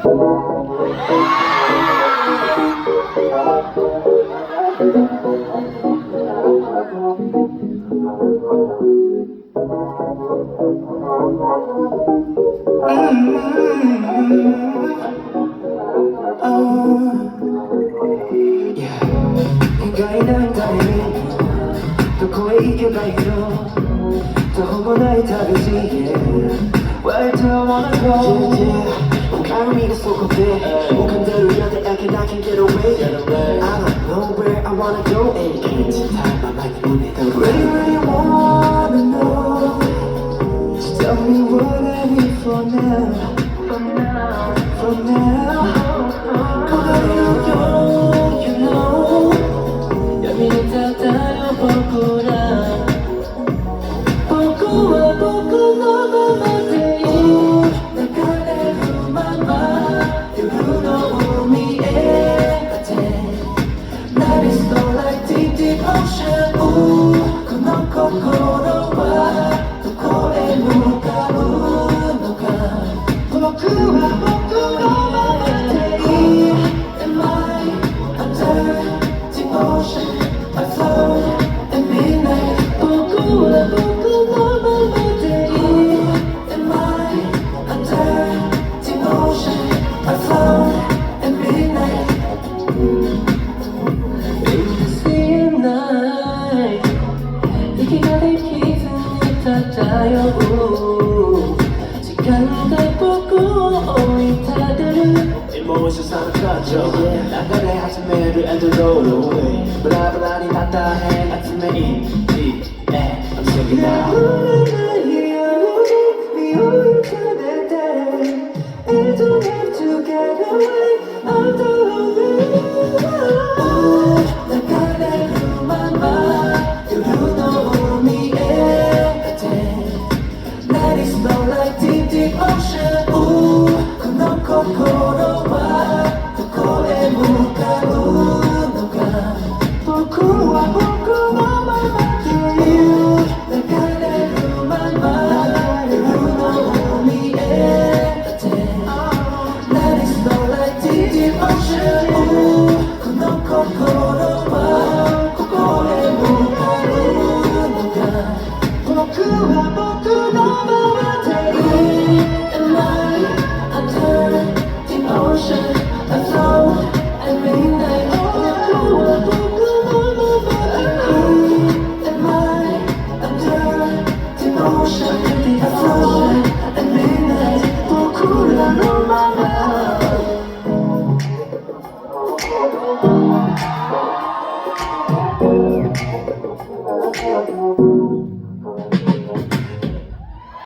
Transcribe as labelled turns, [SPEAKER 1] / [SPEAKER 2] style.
[SPEAKER 1] 意外なんだねどこへ行けばいいの途方もない旅路 Where do I wanna go? 가름이 가 쏟고 돼 목한 대로 여대에게 I can get away I don't know where I wanna go Can't time my mind 문에 더 Really really wanna know Just tell me what I need for now From now Cause I know you know闇に漂う僕ら僕は僕のままでいい流れるまま夜の海へ立て Night is so like deep deep ocean この心はどこへ向かうのか僕は僕のままでいい Am I under the ocean? I float at midnight 僕は僕のままでいい Am I under the ocean? I float at midnight In the sea at night 息ができずに漂う時間が僕を追い立てるエモーションさの感情流れ始めるエンドロール ブラブラになった変集めいい I'm singing now 見送れて I don't have to get away I don't know 流れるまま夜の海へ立て Night is slow like deep deep ocean この心はどこへ向かうのか僕は僕のままでいる流れるまま夜の海へ立て Night is slow like deep deep ocean この心はここへ向かうのか僕は僕のままでいい Am I under the ocean? I float at midnight 僕は僕のままでいい Am I under the ocean? I float at midnight 僕らのまま「